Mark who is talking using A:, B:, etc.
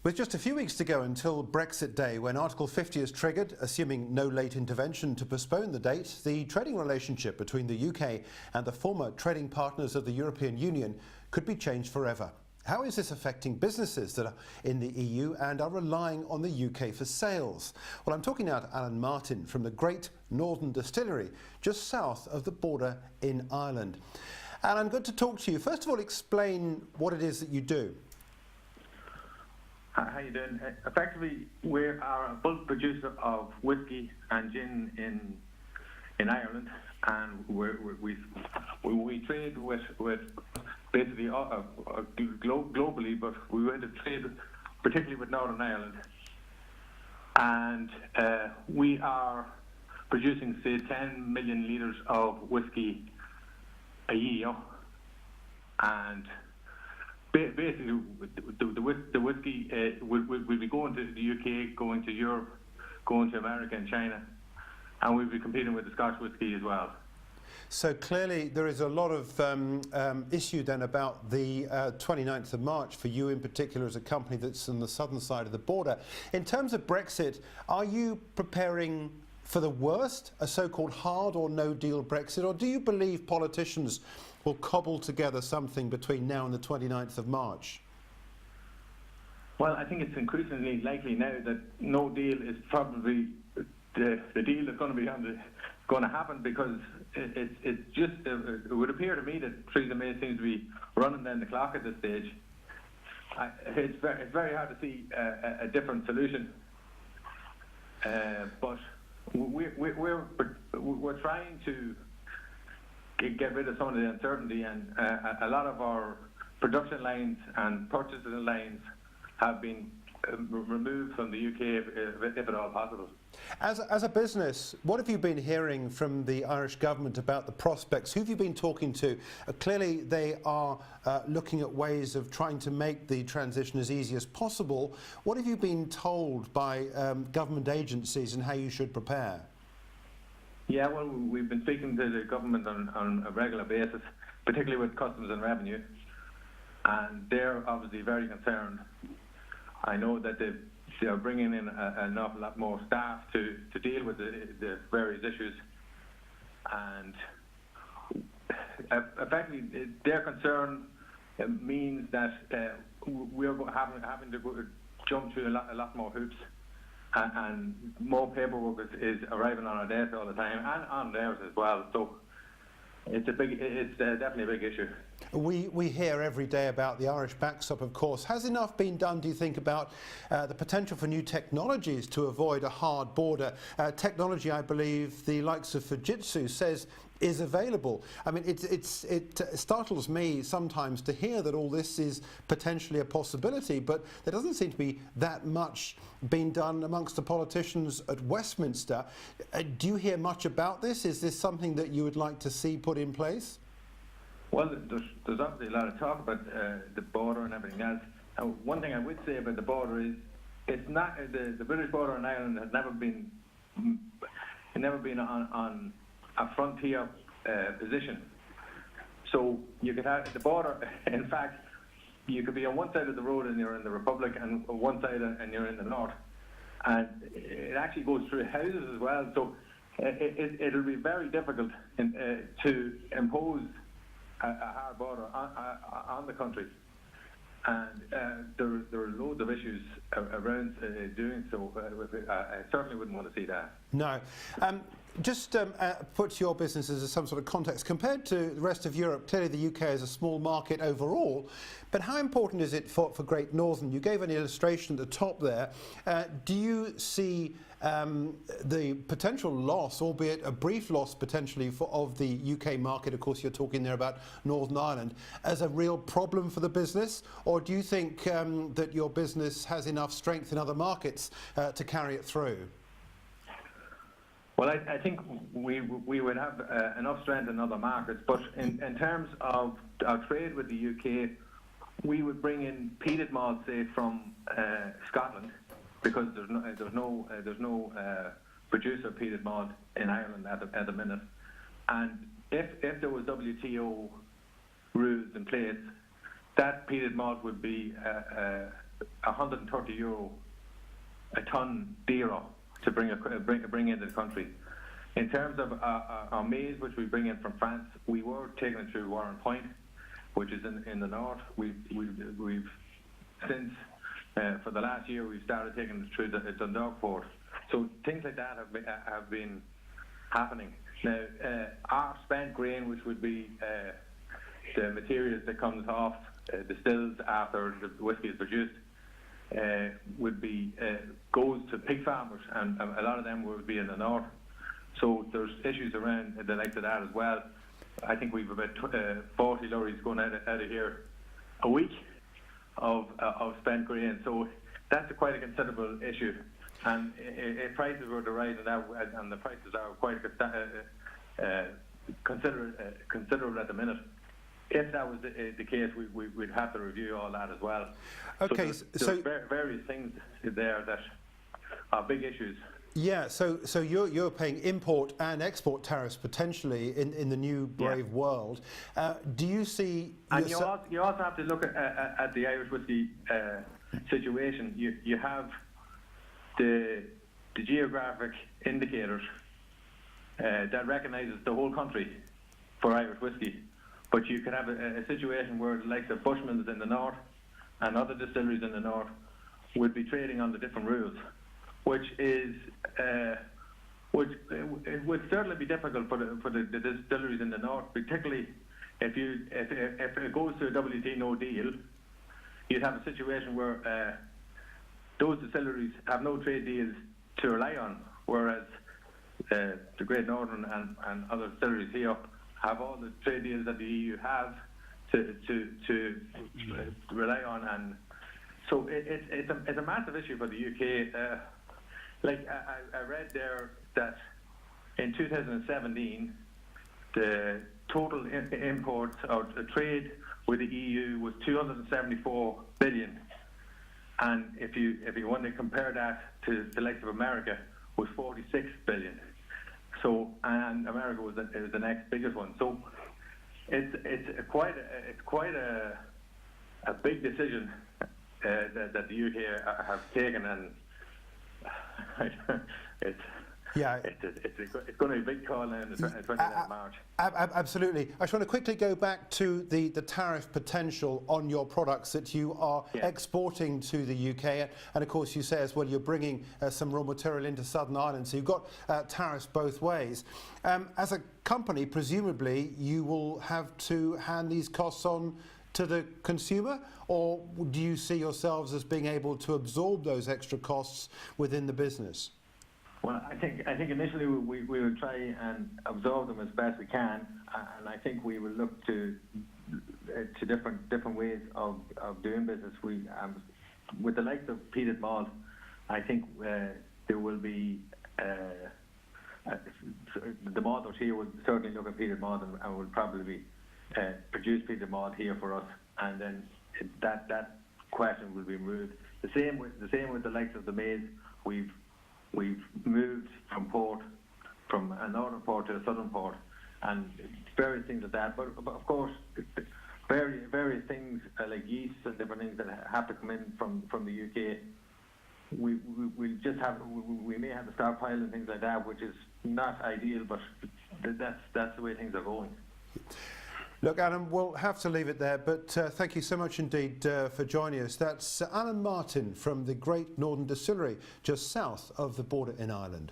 A: With just a few weeks to go until Brexit Day, when Article 50 is triggered, assuming no late intervention to postpone the date, the trading relationship between the UK and the former trading partners of the European Union could be changed forever. How is this affecting businesses that are in the EU and are relying on the UK for sales? Well, I'm talking now to Alan Martin from the Great Northern Distillery, just south of the border in Ireland. Alan, good to talk to you. First of all, explain what it is that you do.
B: How you doing? Effectively, we are a bulk producer of whiskey and gin in Ireland, and we trade with basically globally, but we went to trade particularly with Northern Ireland, and we are producing, say, 10 million litres of whiskey a year, and basically, the whiskey will be going to the UK, going to Europe, going to America and China, and we'll be competing with the Scotch whiskey as well.
A: So clearly there is a lot of issue then about the 29th of March for you in particular as a company that's on the southern side of the border. In terms of Brexit, are you preparing for the worst, a so-called hard or no deal Brexit, or do you believe politicians will cobble together something between now and the 29th of March?
B: Well, I think it's increasingly likely now that no deal is probably the deal that's going to happen, because it would appear to me that Theresa May seems to be running down the clock at this stage. It's very hard to see a different solution, but we're trying to get rid of some of the uncertainty, and a lot of our production lines and purchasing lines have been removed from the UK if at all possible.
A: As a business, what have you been hearing from the Irish government about the prospects? Who have you been talking to? Clearly they are looking at ways of trying to make the transition as easy as possible. What have you been told by government agencies and how you should prepare?
B: Yeah, well, we've been speaking to the government on a regular basis, particularly with Customs and Revenue, and they're obviously very concerned. I know that they are bringing in an awful lot more staff to deal with the various issues, and effectively their concern means that we're having to jump through a lot more hoops, and more paperwork is arriving on our desk all the time, and on theirs as well. So it's definitely a big issue.
A: We hear every day about the Irish backstop, of course. Has enough been done, do you think, about the potential for new technologies to avoid a hard border? Technology, I believe, the likes of Fujitsu says is available. I mean, it startles me sometimes to hear that all this is potentially a possibility, but there doesn't seem to be that much being done amongst the politicians at Westminster. Do you hear much about this? Is this something that you would like to see put in place?
B: Well, there's obviously a lot of talk about the border and everything else. One thing I would say about the border is it's not the British border in Ireland has never been on a frontier position. So you could have the border. In fact, you could be on one side of the road and you're in the Republic, and on one side and you're in the North, and it actually goes through houses as well. So it'll be very difficult to impose a hard border on the country, and there are loads of issues around doing so. I certainly wouldn't want to see that.
A: No. Just put your business as some sort of context. Compared to the rest of Europe, clearly the UK is a small market overall, but how important is it for Great Northern? You gave an illustration at the top there. Do you see the potential loss, albeit a brief loss potentially, of the UK market, of course you're talking there about Northern Ireland, as a real problem for the business? Or do you think that your business has enough strength in other markets to carry it through?
B: Well, I think we would have enough strength in other markets, but in terms of our trade with the UK, we would bring in peated malt, say, from Scotland, because there's no producer of peated malt in Ireland at the minute. And if there was WTO rules in place, that peated malt would be €130 a ton dearer to bring into the country. In terms of our maize, which we bring in from France, we were taking it through Warren Point, which is in the north. We've since for the last year we've started taking it through the Dundalk port. So things like that have been happening. Now our spent grain, which would be the materials that comes off the stills after the whiskey is produced, goes to pig farmers, and a lot of them will be in the north. So there's issues around the likes of that as well. I think we've about 40 lorries going out of here a week of spent grain. So that's quite a considerable issue. And if prices were to rise, and the prices are quite considerable at the minute, if that was the case, we'd have to review all that as well.
A: Okay,
B: so there's various things there that are big issues.
A: Yeah, so you're paying import and export tariffs potentially in the new brave world. Do you see?
B: And you also have to look at the Irish whiskey situation. You have the geographic indicators that recognises the whole country for Irish whiskey, but you could have a situation where the likes of Bushmans in the north and other distilleries in the north would be trading under different rules, which would certainly be difficult for the distilleries in the north, particularly if it goes to a WT no deal. You'd have a situation where those distilleries have no trade deals to rely on, whereas the Great Northern and other distilleries here have all the trade deals that the EU have to rely on, and so it's a massive issue for the UK. Like I read there that in 2017, the total imports or trade with the EU was 274 billion, and if you want to compare that to the likes of America, was 46 billion. So, and America was the next biggest one. So it's quite a big decision that the UK have taken, and it's going to be a big call now on the 29th of March.
A: Absolutely. I just want to quickly go back to the tariff potential on your products that you are exporting to the UK. And of course, you say as well, you're bringing some raw material into Southern Ireland. So you've got tariffs both ways. As a company, presumably, you will have to hand these costs on to the consumer, or do you see yourselves as being able to absorb those extra costs within the business?
B: Well, I think initially we will try and absorb them as best we can, and I think we will look to different ways of doing business. We with the likes of peated malt, I think there will be the malters here will certainly look at peated malt and will probably produce peated malt here for us, and then that question will be removed. The same with the likes of the maize. We've moved from a northern port to a southern port, and various things like that. But of course, various things like yeast and different things that have to come in from the UK. We may have to stockpile and things like that, which is not ideal, but that's the way things are going.
A: Look, Alan, we'll have to leave it there, but thank you so much indeed for joining us. That's Alan Martin from the Great Northern Distillery, just south of the border in Ireland.